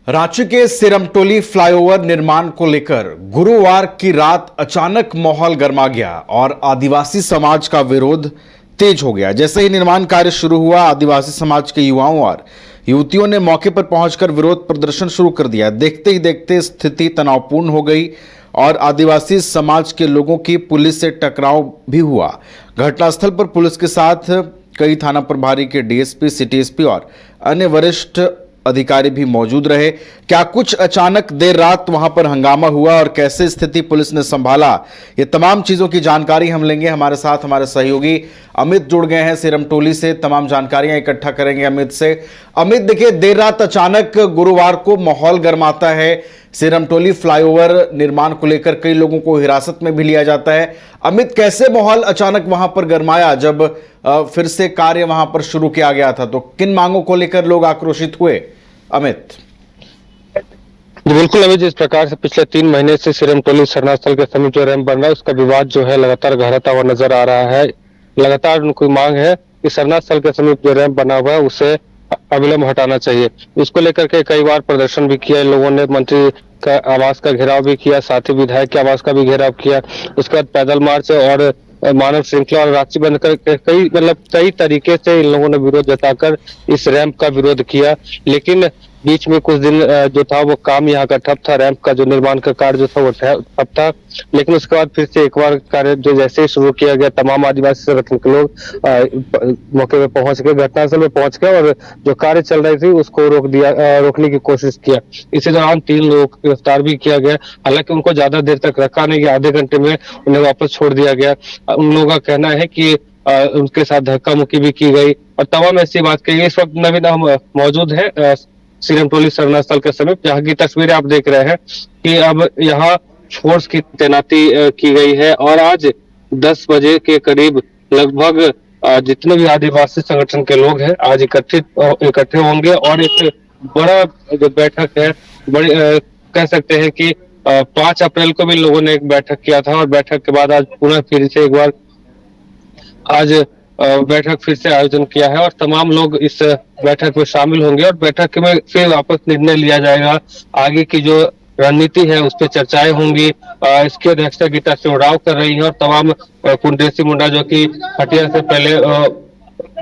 रांची के सिरमटोली फ्लाईओवर निर्माण को लेकर गुरुवार की रात अचानक माहौल गर्मा गया और आदिवासी समाज का विरोध तेज हो गया। जैसे ही निर्माण कार्य शुरू हुआ, आदिवासी समाज के युवाओं और युवतियों ने मौके पर पहुंचकर विरोध प्रदर्शन शुरू कर दिया। देखते ही देखते स्थिति तनावपूर्ण हो गई और आदिवासी समाज के लोगों की पुलिस से टकराव भी हुआ। घटनास्थल पर पुलिस के साथ कई थाना प्रभारी के डीएसपी, सिटी एसपी और अन्य वरिष्ठ अधिकारी भी मौजूद रहे। क्या कुछ अचानक देर रात वहां पर हंगामा हुआ और कैसे स्थिति पुलिस ने संभाला, ये तमाम चीजों की जानकारी हम लेंगे। हमारे साथ हमारे सहयोगी अमित जुड़ गए हैं सिरमटोली से, तमाम जानकारियां इकट्ठा करेंगे अमित से। अमित, देखिए, देर रात अचानक गुरुवार को माहौल गर्माता है। सिरमटोली फ्लाईओवर निर्माण को लेकर कई लोगों को हिरासत में भी लिया जाता है। अमित, कैसे माहौल अचानक वहां पर गर्माया जब फिर से कार्य वहां पर शुरू किया गया था? तो किन मांगों को लेकर लोग आक्रोशित हुए अमित? बिल्कुल अमित, जिस प्रकार से पिछले 3 महीने से सिरमटोली शरणार्थी स्थल के समीप जो रैंप बन रहा है, उसका विवाद जो है लगातार गहराता हुआ नजर आ रहा है। लगातार उनकी मांग है कि शरणार्थी स्थल के समीप जो रैंप बना हुआ है उसे अविलंब हटाना चाहिए। इसको लेकर के कई बार प्रदर्शन भी किया लोगों ने, मंत्री का आवास का घेराव भी किया, साथ ही विधायक के आवास का भी घेराव किया। उसके बाद पैदल मार्च और मानव श्रृंखला और रांची बंद कर कई तरीके से इन लोगों ने विरोध जताकर इस रैंप का विरोध किया। लेकिन बीच में कुछ दिन जो था वो काम यहाँ का ठप था, रैंप का जो निर्माण का कार्य जो था वो ठप था। लेकिन उसके बाद फिर से एक बार कार्य जो जैसे ही शुरू किया गया, तमाम आदिवासी संगठन के लोग मौके पे पहुंच गए, घटनास्थल में पहुंच गए और जो कार्य चल रही थी उसको रोकने की कोशिश किया। इसी दौरान 3 लोगों को गिरफ्तार भी किया गया। हालांकि उनको ज्यादा देर तक रखा नहीं गया, आधे घंटे में उन्हें वापस छोड़ दिया गया। उन लोगों का कहना है कि उनके साथ धक्का मुक्की भी की गई और तमाम ऐसी बात कही। इस वक्त नवीन हम मौजूद है सिरमटोली शरणार्थी स्थल के समीप, जहाँ की तस्वीरें आप देख रहे हैं कि अब यहाँ फोर्स की तैनाती की गई है और आज 10 बजे के करीब लगभग जितने भी आदिवासी संगठन के लोग हैं आज इकट्ठे होंगे और एक बड़ा जो बैठक है, बड़ी कह सकते हैं कि 5 अप्रैल को भी लोगों ने एक बैठक किया था और बैठक के बाद आज पुनः फिर से एक बार आज बैठक फिर से आयोजन किया है और तमाम लोग इस बैठक में शामिल होंगे और बैठक में फिर वापस निर्णय लिया जाएगा। आगे की जो रणनीति है उस पर चर्चाएं होंगी। इसकी अध्यक्षता गीता सिंह उरांव कर रही है और तमाम कुंडेसी मुंडा जो कि हटिया से पहले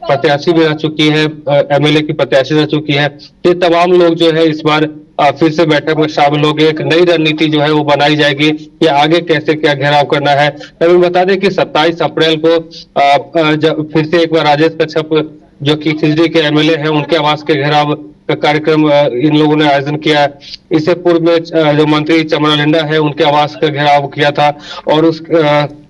प्रत्याशी भी रह चुकी है, एमएलए की प्रत्याशी रह चुकी है, ये तमाम लोग जो है इस बार फिर से बैठक में शामिल हो गए। एक नई रणनीति जो है वो बनाई जाएगी कि आगे कैसे क्या घेराव करना है। अभी बता दें कि 27 अप्रैल को फिर से एक बार राजेश कच्छप जो कि खिजड़ी के एमएलए हैं, उनके आवास के घेराव का कार्यक्रम इन लोगों ने आयोजन किया है। इससे पूर्व में जो मंत्री चमरा लिंडा है उनके आवास का घेराव किया था और उस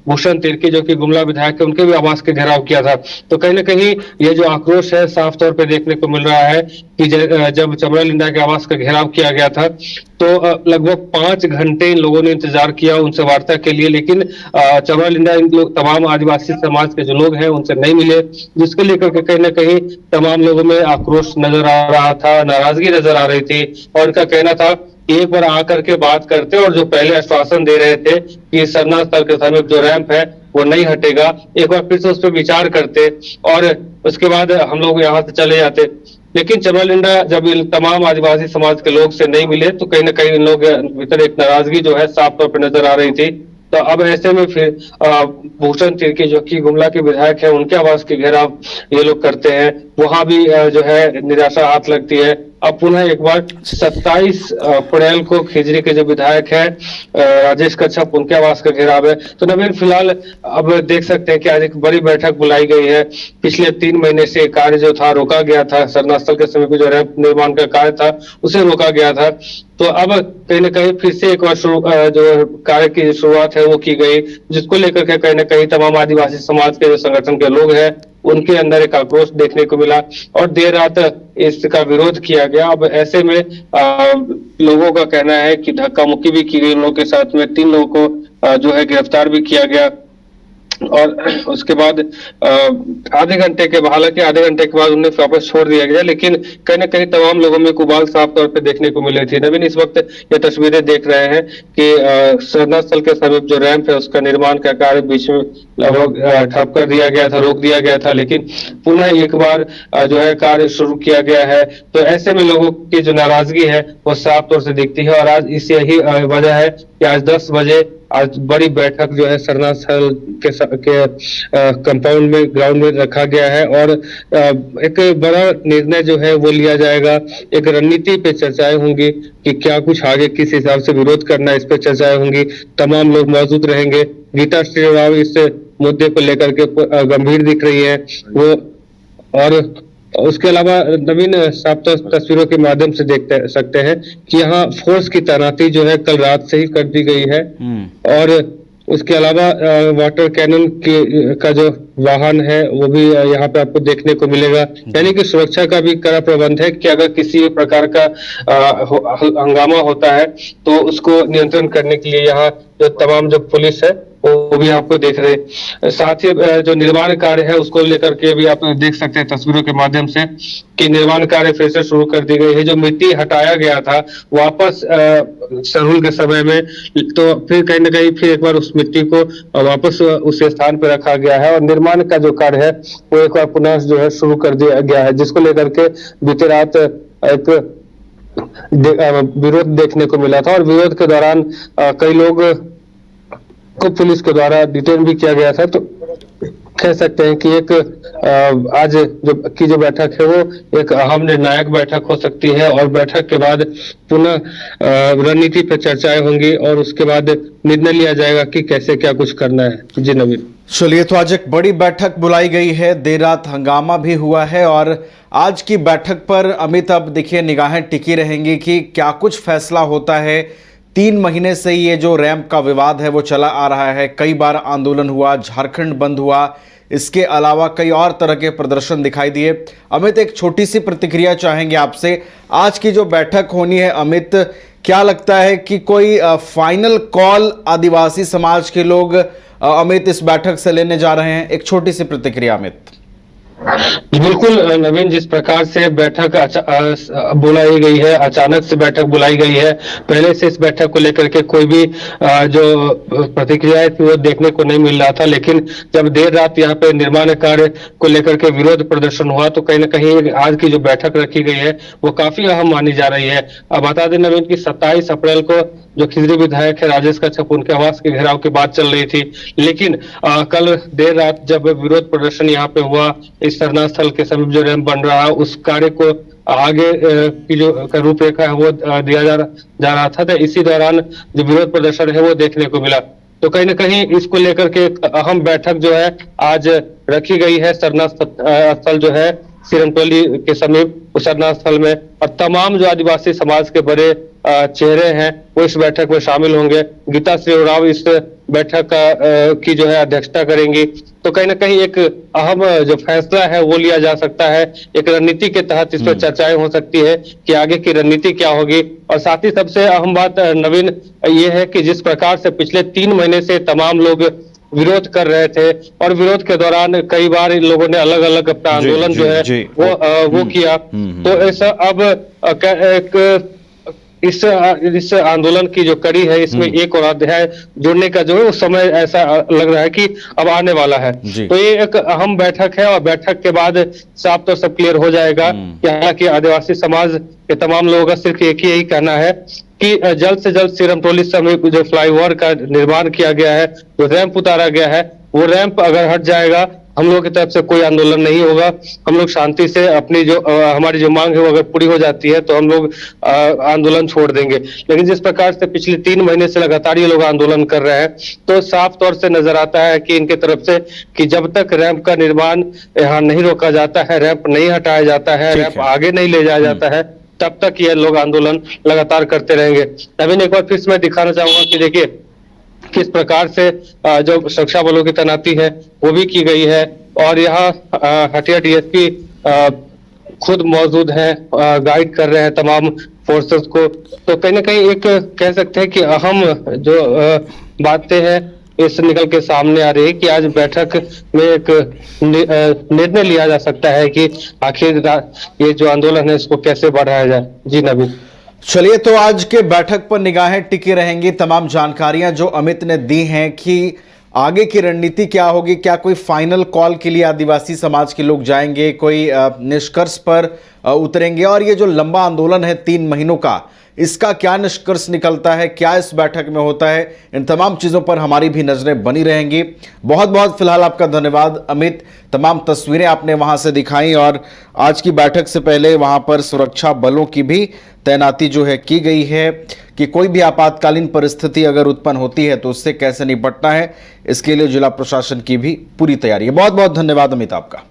भूषण तिर्की जो कि गुमला विधायक है उनके भी आवास के घेराव किया था। तो कहीं ना कहीं ये जो आक्रोश है साफ तौर पे देखने को मिल रहा है कि जब चमरा लिंडा के आवास का घेराव किया गया था तो लगभग 5 घंटे इन लोगों ने इंतजार किया उनसे वार्ता के लिए, लेकिन चमरा लिंडा इन लोग तमाम आदिवासी समाज के जो लोग हैं उनसे नहीं मिले, जिसको लेकर के कहीं ना कहीं तमाम लोगों में आक्रोश नजर आ रहा था, नाराजगी नजर आ रही थी और उनका कहना था एक बार आकर के बात करते और जो पहले आश्वासन दे रहे थे कि शरणार्थी स्थल के समीप जो रैंप है वो नहीं हटेगा, एक बार फिर से उस पर विचार करते और उसके बाद हम लोग यहाँ से चले जाते। लेकिन चमरा लिंडा जब इन तमाम आदिवासी समाज के लोग से नहीं मिले तो कहीं ना कहीं इन लोग भीतर एक नाराजगी जो है साफ तौर पर नजर आ रही थी। तो अब ऐसे में फिर भूषण तिर्की जो कि गुमला के विधायक है उनके आवास के घेराव ये लोग करते हैं, वहां भी जो है निराशा हाथ लगती है। अब पुनः एक बार 27 अप्रैल को खिजड़ी के जो विधायक है राजेश कच्छप उनके आवास का घेराव है। तो नवीन, फिलहाल अब देख सकते हैं कि आज एक बड़ी बैठक बुलाई गई है। पिछले 3 महीने से कार्य जो था रोका गया था, शरणार्थी स्थल के समीप जो रैंप निर्माण का कार्य था उसे रोका गया था। तो अब कहीं ना कहीं फिर से एक बार जो कार्य की शुरुआत है वो की गई, जिसको लेकर के कहीं ना कहीं तमाम आदिवासी समाज के जो संगठन के लोग हैं उनके अंदर एक आक्रोश देखने को मिला और देर रात इसका विरोध किया गया। अब ऐसे में लोगों का कहना है कि धक्का मुक्की भी की गई लोगों के साथ में, 3 लोगों को जो है गिरफ्तार भी किया गया। और उसके बाद आधे घंटे के हालांकि आधे घंटे के बाद उन्हें वापस छोड़ दिया गया, लेकिन कहीं ना कहीं तमाम लोगों में उबाल साफ तौर पे देखने को मिली थी। नवीन, इस वक्त ये तस्वीरें देख रहे हैं कि सरना स्थल के समीप जो रैंप है उसका निर्माण का कार्य बीच में लगभग ठप कर दिया गया था, रोक दिया गया था, लेकिन पुनः एक बार जो है कार्य शुरू किया गया है। तो ऐसे में लोगों की जो नाराजगी है वो साफ तौर से दिखती है, और आज इस यही वजह है कि आज 10 बजे आज बड़ी बैठक जो है सरना स्थल के कंपाउंड में, ग्राउंड में रखा गया है, और एक बड़ा निर्णय जो है वो लिया जाएगा। एक रणनीति पे चर्चाएं होंगी कि क्या कुछ आगे किस हिसाब से विरोध करना है, इस पे चर्चाएं होंगी। तमाम लोग मौजूद रहेंगे। गीता श्रीराव इस मुद्दे को लेकर के गंभीर दिख रही है वो, और उसके अलावा नवीन साफ तस्वीरों के माध्यम से देख सकते हैं कि यहाँ फोर्स की तैनाती जो है कल रात से ही कर दी गई है, और उसके अलावा वाटर कैनन का जो वाहन है वो भी यहाँ पे आपको देखने को मिलेगा। यानी कि सुरक्षा का भी कड़ा प्रबंध है कि अगर किसी भी प्रकार का हंगामा होता है तो उसको नियंत्रण करने के लिए यहाँ जो तमाम जो पुलिस है वो भी आपको देख रहे। साथ ही जो निर्माण कार्य है उसको लेकर के भी आप देख सकते हैं तस्वीरों के माध्यम से कि निर्माण कार्य फिर से शुरू कर दी गई है। जो मिट्टी हटाया गया था वापस सरहुल के समय में, तो फिर कहीं ना कहीं फिर एक बार उस मिट्टी को वापस उस स्थान पर रखा गया है, और निर्माण का जो कार्य है वो एक बार पुनः जो है शुरू कर दिया गया है, जिसको लेकर के बीते रात एक विरोध देखने को मिला था, और विरोध के दौरान कई लोग को पुलिस के द्वारा डिटेन भी किया गया था। तो कह सकते हैं कि एक आज जो बैठक है वो एक अहम निर्णायक बैठक हो सकती है, और बैठक के बाद पुनः रणनीति पर चर्चाएं होंगी, और उसके बाद निर्णय लिया जाएगा कि कैसे क्या कुछ करना है। जी नवीन। चलिए, तो आज एक बड़ी बैठक बुलाई गई है, देर रात हंगामा भी हुआ है, और आज की बैठक पर अमित अब देखिए निगाहें टिकी रहेंगी कि क्या कुछ फैसला होता है। 3 महीने से ये जो रैंप का विवाद है वो चला आ रहा है। कई बार आंदोलन हुआ, झारखंड बंद हुआ, इसके अलावा कई और तरह के प्रदर्शन दिखाई दिए। अमित, एक छोटी सी प्रतिक्रिया चाहेंगे आपसे। आज की जो बैठक होनी है अमित, क्या लगता है कि कोई फाइनल कॉल आदिवासी समाज के लोग अमित इस बैठक से लेने जा रहे हैं? एक छोटी सी प्रतिक्रिया अमित। बिल्कुल नवीन, जिस प्रकार से बैठक बुलाई गई है, अचानक से बैठक बुलाई गई है, पहले से इस बैठक को लेकर के कोई भी जो प्रतिक्रियाएं थी वो देखने को नहीं मिल रहा था, लेकिन जब देर रात यहाँ पे निर्माण कार्य को लेकर के विरोध प्रदर्शन हुआ तो कहीं ना कहीं आज की जो बैठक रखी गई है वो काफी अहम मानी जा रही है। अब बता दें नवीन कि 27 अप्रैल को जो खिजरी विधायक है राजेश कच्छप, उनके आवास के घेराव की बात चल रही थी, लेकिन कल देर रात जब विरोध प्रदर्शन यहाँ पे हुआ, इस सरना स्थल के समीप जो रैंप बन रहा है उस कार्य को आगे की जो रूपरेखा है वो दिया जा रहा था, तो इसी दौरान जो विरोध प्रदर्शन है वो देखने को मिला। तो कहीं ना कहीं इसको लेकर के एक अहम बैठक जो है आज रखी गई है सरना स्थल जो है सिरमटोली के समीप उस सरना स्थल में, और तमाम जो आदिवासी समाज के बड़े चेहरे हैं वो इस बैठक में शामिल होंगे। गीता श्रीराव इस बैठक की जो है अध्यक्षता करेंगी। तो कहीं ना कहीं एक अहम जो फैसला है वो लिया जा सकता है। एक रणनीति के तहत इस पर चर्चाएं हो सकती है कि आगे की रणनीति क्या होगी। और साथ ही सबसे अहम बात नवीन ये है कि जिस प्रकार से पिछले 3 महीने से तमाम लोग विरोध कर रहे थे, और विरोध के दौरान कई बार इन लोगों ने अलग अलग अपना आंदोलन जो है वो किया, तो ऐसा अब एक इस आंदोलन की जो कड़ी है इसमें एक और अध्याय जुड़ने का जो है उस समय ऐसा लग रहा है कि अब आने वाला है। तो ये एक अहम बैठक है, और बैठक के बाद साफ तो सब क्लियर हो जाएगा कि यहाँ के आदिवासी समाज के तमाम लोगों का सिर्फ एक ही कहना है कि जल्द से जल्द सिरमटोली समीप जो फ्लाईओवर का निर्माण किया गया है, जो रैंप उतारा गया है, वो रैंप अगर हट जाएगा हम लोग की तरफ से कोई आंदोलन नहीं होगा। हम लोग शांति से अपनी जो हमारी जो मांग है वो अगर पूरी हो जाती है तो हम लोग आंदोलन छोड़ देंगे। लेकिन जिस प्रकार से पिछले 3 महीने से लगातार ये लोग आंदोलन कर रहे हैं, तो साफ तौर से नजर आता है कि इनके तरफ से कि जब तक रैंप का निर्माण यहाँ नहीं रोका जाता है, रैंप नहीं हटाया जाता है, रैंप आगे नहीं ले जाया जाता है, तब तक ये लोग आंदोलन लगातार करते रहेंगे। नवीन, एक बार फिर मैं दिखाना चाहूंगा कि देखिए किस प्रकार से जो सुरक्षा बलों की तैनाती है वो भी की गई है, और यहाँ हटिया डीएसपी खुद मौजूद है, गाइड कर रहे हैं तमाम फोर्सेस को। तो कहीं ना कहीं एक कह सकते हैं कि अहम जो बातें हैं इससे निकल के सामने आ रही है कि आज बैठक में एक निर्णय लिया जा सकता है कि आखिर ये जो आंदोलन है इसको कैसे बढ़ाया जाए। जी नवीन। चलिए, तो आज के बैठक पर निगाहें टिकी रहेंगी। तमाम जानकारियां जो अमित ने दी हैं कि आगे की रणनीति क्या होगी, क्या कोई फाइनल कॉल के लिए आदिवासी समाज के लोग जाएंगे, कोई निष्कर्ष पर उतरेंगे, और ये जो लंबा आंदोलन है 3 महीनों का, इसका क्या निष्कर्ष निकलता है, क्या इस बैठक में होता है, इन तमाम चीज़ों पर हमारी भी नजरें बनी रहेंगी। बहुत बहुत फिलहाल आपका धन्यवाद अमित, तमाम तस्वीरें आपने वहां से दिखाई, और आज की बैठक से पहले वहां पर सुरक्षा बलों की भी तैनाती जो है की गई है कि कोई भी आपातकालीन परिस्थिति अगर उत्पन्न होती है तो उससे कैसे निपटना है, इसके लिए जिला प्रशासन की भी पूरी तैयारी है। बहुत बहुत धन्यवाद अमित आपका।